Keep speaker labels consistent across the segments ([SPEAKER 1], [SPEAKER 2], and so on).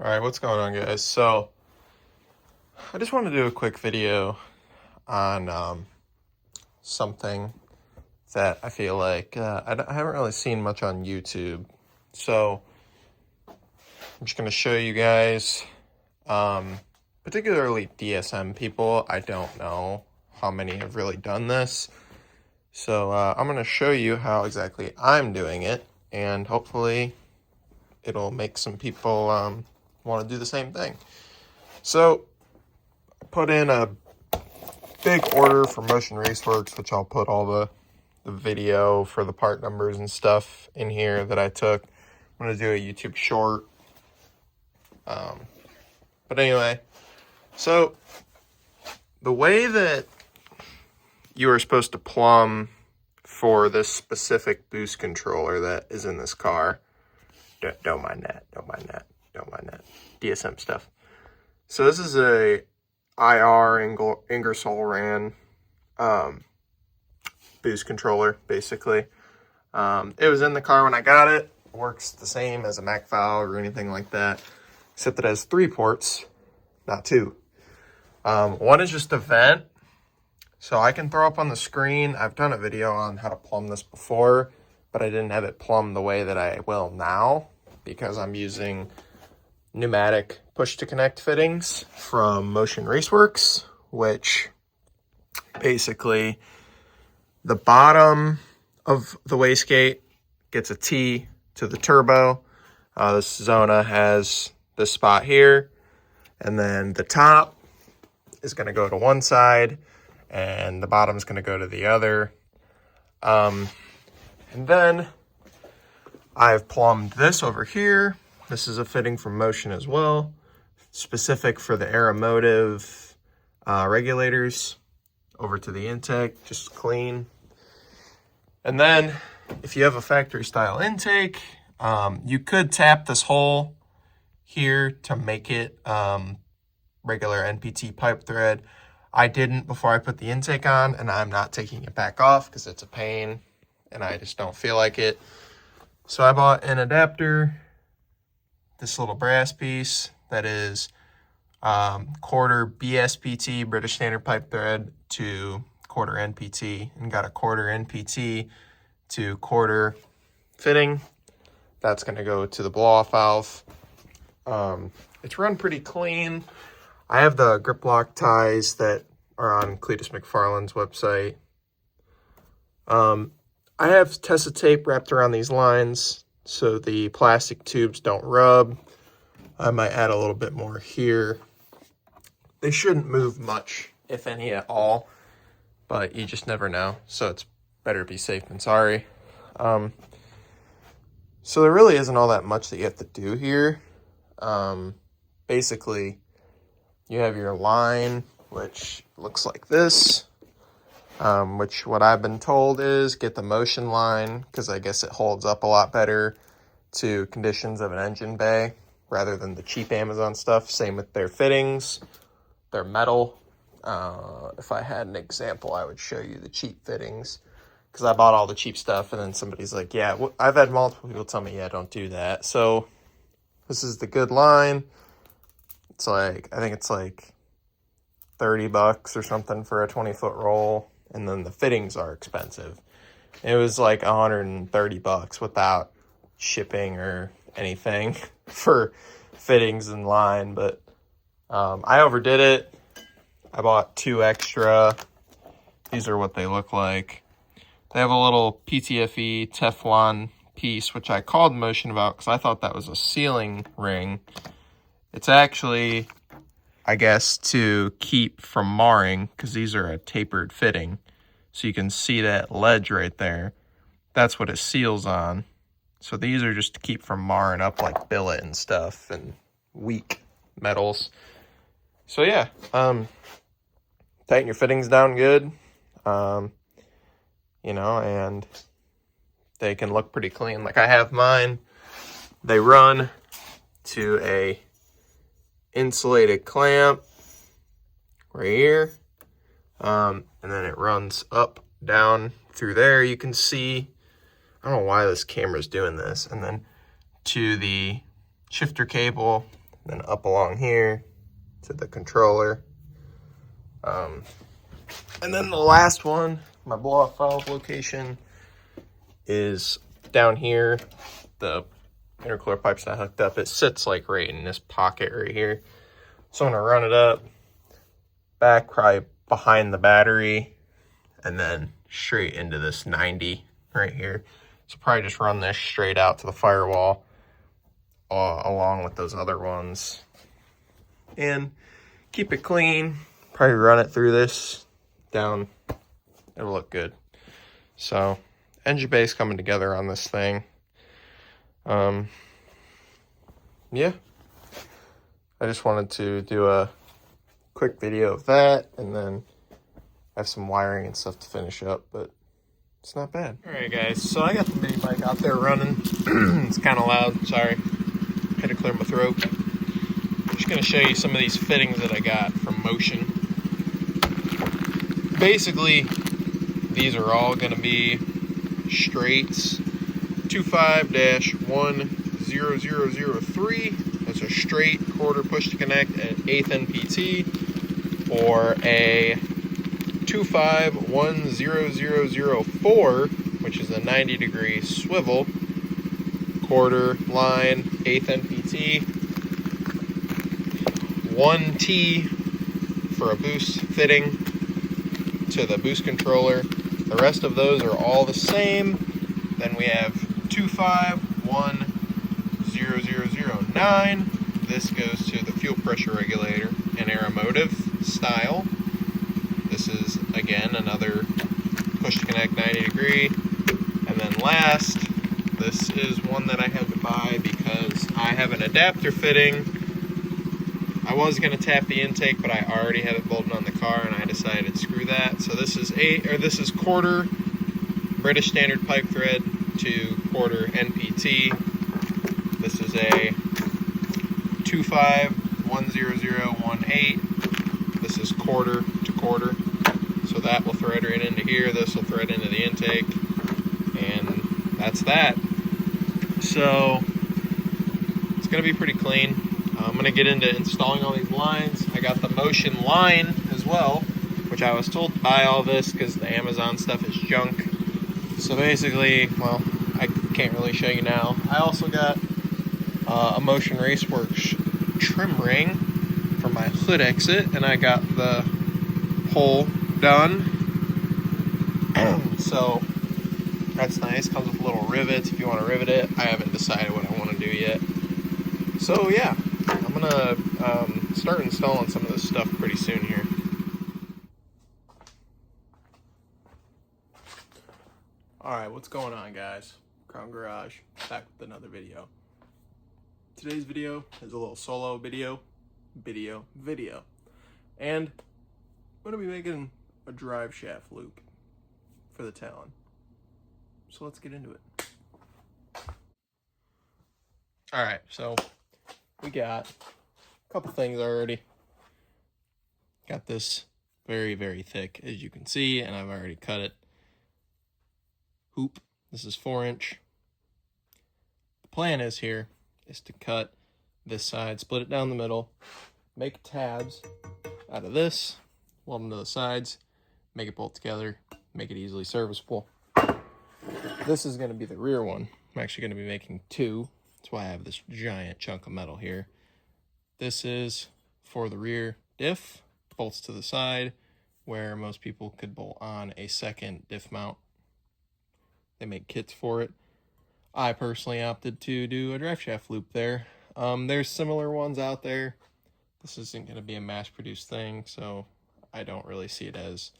[SPEAKER 1] All right, what's going on, guys? So I just want to do a quick video on something that I feel like I haven't really seen much on YouTube. So I'm just going to show you guys, particularly DSM people. I don't know how many have really done this. So I'm going to show you how exactly I'm doing it, and hopefully it'll make some people want to do the same thing. So I put in a big order for Motion Raceworks, which I'll put all the video for the part numbers and stuff in here that I took. I'm going to do a YouTube short. But anyway, so the way that you are supposed to plumb for this specific boost controller that is in this car, don't mind that, DSM stuff. So this is a IR Ingersoll Rand boost controller, basically. It was in the car when I got it. Works the same as a Mac valve or anything like that, except it has 3 ports, not 2. One is just a vent, so I can throw up on the screen. I've done a video on how to plumb this before, but I didn't have it plumbed the way that I will now because I'm using pneumatic push-to-connect fittings from Motion Raceworks, which basically the bottom of the wastegate gets a T to the turbo. This Zona has this spot here, and then the top is going to go to one side, and the bottom is going to go to the other. And then I've plumbed this over here. This is a fitting from Motion as well, specific for the Aeromotive regulators over to the intake, just clean. And then if you have a factory style intake, you could tap this hole here to make it regular NPT pipe thread. I didn't before I put the intake on, and I'm not taking it back off because it's a pain and I just don't feel like it. So I bought an adapter, this little brass piece that is quarter BSPT, British Standard Pipe Thread, to quarter NPT, and got a quarter NPT to quarter fitting. That's going to go to the blow-off valve. It's run pretty clean. I have the grip lock ties that are on Cletus McFarland's website. I have Tessa tape wrapped around these lines so the plastic tubes don't rub. I might add a little bit more here. They shouldn't move much, if any at all, but you just never know, so it's better be safe than sorry. So there really isn't all that much that you have to do here. Basically, you have your line, which looks like this, which what I've been told is get the Motion line, because I guess it holds up a lot better to conditions of an engine bay rather than the cheap Amazon stuff. Same with their fittings. They're metal. If I had an example, I would show you the cheap fittings, because I bought all the cheap stuff, and then somebody's like, yeah, I've had multiple people tell me, yeah, don't do that. So this is the good line. It's like, I think it's like $30 or something for a 20-foot roll, and then the fittings are expensive. It was like $130 without shipping or anything for fittings and line, but I overdid it. I bought 2 extra. These are what they look like. They have a little PTFE Teflon piece, which I called Motion about because I thought that was a sealing ring. It's actually, I guess, to keep from marring, because these are a tapered fitting. So you can see that ledge right there. That's what it seals on. So these are just to keep from marring up like billet and stuff and weak metals. So yeah, tighten your fittings down good, you know, and they can look pretty clean. Like I have mine, they run to a insulated clamp right here, and then it runs up, down through there. You can see, I don't know why this camera's doing this, and then to the shifter cable, then up along here to the controller. And then the last one, my blow-off valve location, is down here. The intercooler pipe's not hooked up. It sits like right in this pocket right here. So I'm gonna run it up, back probably behind the battery, and then straight into this 90 right here. So probably just run this straight out to the firewall along with those other ones. And keep it clean. Probably run it through this down. It'll look good. So engine base coming together on this thing. Yeah, I just wanted to do a quick video of that, and then have some wiring and stuff to finish up, but it's not bad. All right, guys, so I got the mini bike out there running. It's kind of loud, sorry. Had to clear my throat. I'm just gonna show you some of these fittings that I got from Motion. Basically, these are all gonna be straights. 25-10003. That's a straight quarter push to connect at 8th NPT, or a 25-10004, which is a 90-degree swivel, quarter line, 8th NPT. 1T for a boost fitting to the boost controller. The rest of those are all the same. Then we have 25-10009. This goes to the fuel pressure regulator in aeromotive style. This is, again, another push to connect 90 degree. And then last, this is one that I had to buy because I have an adapter fitting. I was going to tap the intake, but I already had it bolted on the car, and I decided screw that. So this is quarter British Standard pipe thread to quarter NPT. This is a 25-10018. This is quarter to quarter. So that will thread right into here. This will thread into the intake. And that's that. So it's going to be pretty clean. I'm going to get into installing all these lines. I got the Motion line as well, which I was told to buy all this because the Amazon stuff is junk. So basically, well, I can't really show you now. I also got a Motion Raceworks trim ring for my hood exit, and I got the hole done. So that's nice. Comes with little rivets if you want to rivet it. I haven't decided what I want to do yet. So yeah, I'm gonna start installing some of this stuff pretty soon here. Alright, what's going on, guys? Crown Garage, back with another video. Today's video is a little solo video. And I'm going to be making a drive shaft loop for the Talon. So let's get into it. Alright, so we got a couple things already. Got this very, very thick, as you can see, and I've already cut it. Hoop. This is 4-inch. The plan is to cut this side, split it down the middle, make tabs out of this, weld them to the sides, make it bolt together, make it easily serviceable. This is going to be the rear one. I'm actually going to be making two. That's why I have this giant chunk of metal here. This is for the rear diff, bolts to the side, where most people could bolt on a second diff mount. They make kits for it. I personally opted to do a drive shaft loop there. There's similar ones out there. This isn't going to be a mass-produced thing, so I don't really see it as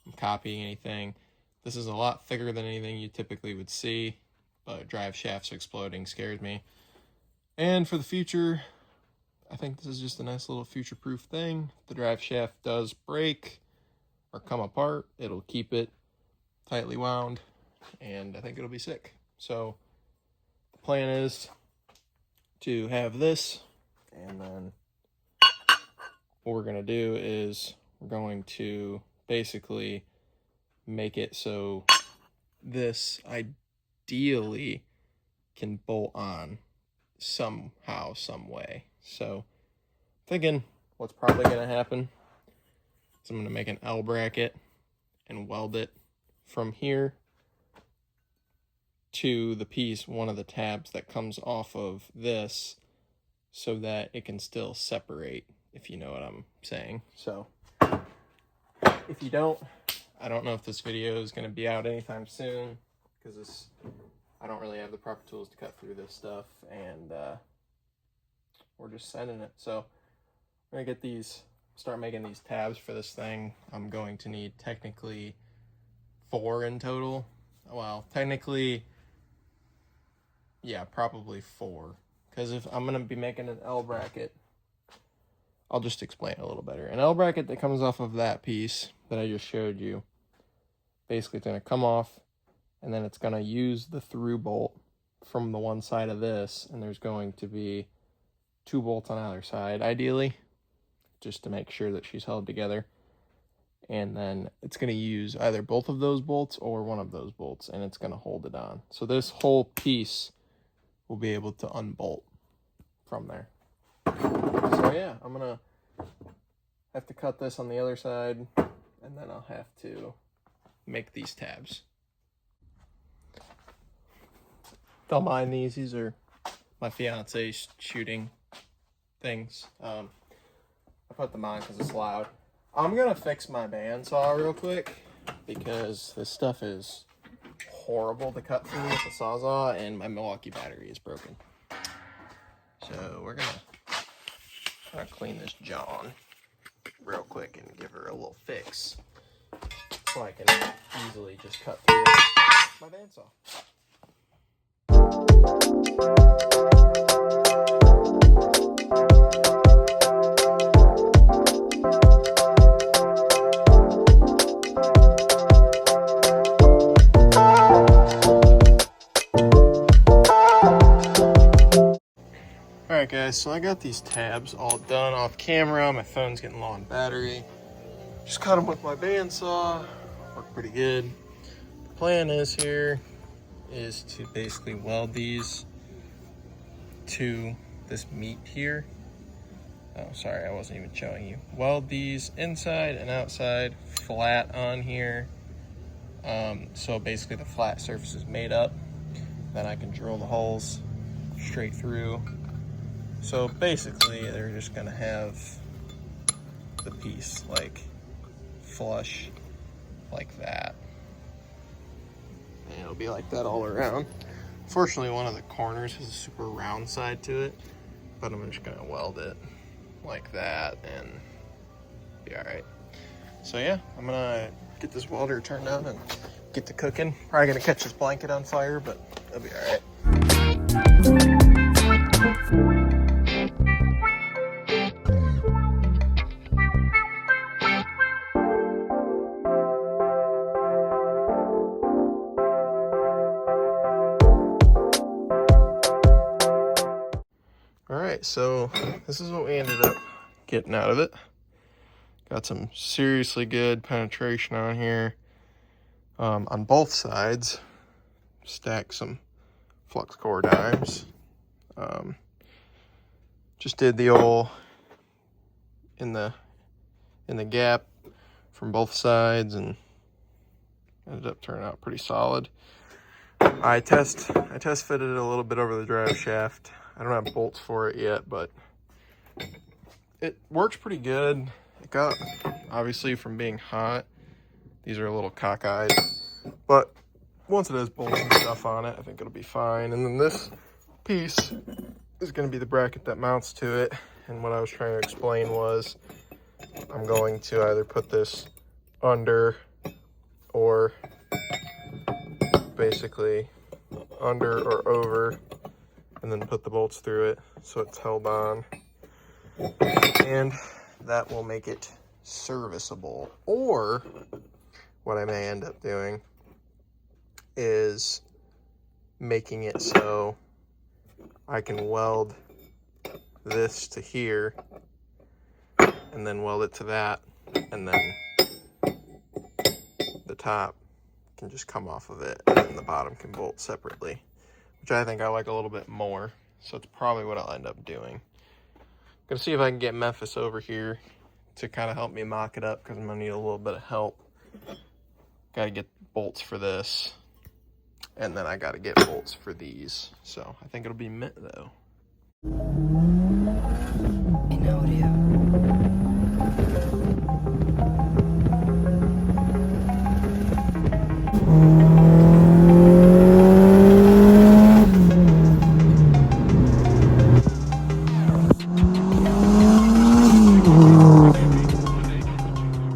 [SPEAKER 1] I'm copying anything. This is a lot thicker than anything you typically would see, but drive shafts exploding scares me. And for the future, I think this is just a nice little future-proof thing. If the drive shaft does break or come apart, it'll keep it tightly wound, and I think it'll be sick. So the plan is to have this, and then what we're going to do is we're going to basically make it so this ideally can bolt on somehow, some way. So thinking what's probably going to happen is I'm going to make an L bracket and weld it from here to the piece, one of the tabs that comes off of this, so that it can still separate, if you know what I'm saying. So if you don't, I don't know if this video is going to be out anytime soon, because I don't really have the proper tools to cut through this stuff, and we're just sending it. So I'm going to start making these tabs for this thing. I'm going to need technically 4 in total. Well, technically, yeah, probably 4. Because if I'm going to be making an L bracket, I'll just explain it a little better. An L bracket that comes off of that piece that I just showed you, basically it's going to come off, and then it's going to use the through bolt from the one side of this, and there's going to be 2 bolts on either side, ideally, just to make sure that she's held together. And then it's going to use either both of those bolts or one of those bolts, and it's going to hold it on. So this whole piece will be able to unbolt from there. So yeah, I'm going to have to cut this on the other side, and then I'll have to make these tabs. Don't mind these are my fiance's shooting things. I put them on because it's loud. I'm gonna fix my bandsaw real quick because this stuff is horrible to cut through with the Sawzall, and my Milwaukee battery is broken. So we're gonna clean this John real quick and give her a little fix so I can easily just cut through my bandsaw. Alright guys, so I got these tabs all done off camera. My phone's getting low on battery. Just cut them with my bandsaw. Worked pretty good. The plan is to basically weld these to this meat here. Oh, sorry, I wasn't even showing you. Weld these inside and outside flat on here. So basically the flat surface is made up. Then I can drill the holes straight through. So basically they're just gonna have the piece like flush like that. And it'll be like that all around. Fortunately, one of the corners has a super round side to it, but I'm just gonna weld it like that and be all right. So yeah, I'm gonna get this welder turned on and get to cooking. Probably gonna catch this blanket on fire, but it'll be all right. Alright, so this is what we ended up getting out of it. Got some seriously good penetration on here. On both sides, stacked some flux core dimes. Just did the old in the gap from both sides, and ended up turning out pretty solid. I test fitted it a little bit over the drive shaft. I don't have bolts for it yet, but it works pretty good. It got, obviously from being hot, these are a little cockeyed, but once it has bolts and stuff on it, I think it'll be fine. And then this piece is going to be the bracket that mounts to it. And what I was trying to explain was I'm going to either put this under or basically under or over, and then put the bolts through it so it's held on, and that will make it serviceable. Or what I may end up doing is making it so I can weld this to here and then weld it to that, and then the top can just come off of it, and then the bottom can bolt separately, which I think I like a little bit more. So it's probably what I'll end up doing. Gonna see if I can get Memphis over here to kind of help me mock it up, because I'm gonna need a little bit of help. Gotta get bolts for this, and then I gotta get bolts for these. So I think it'll be mint though.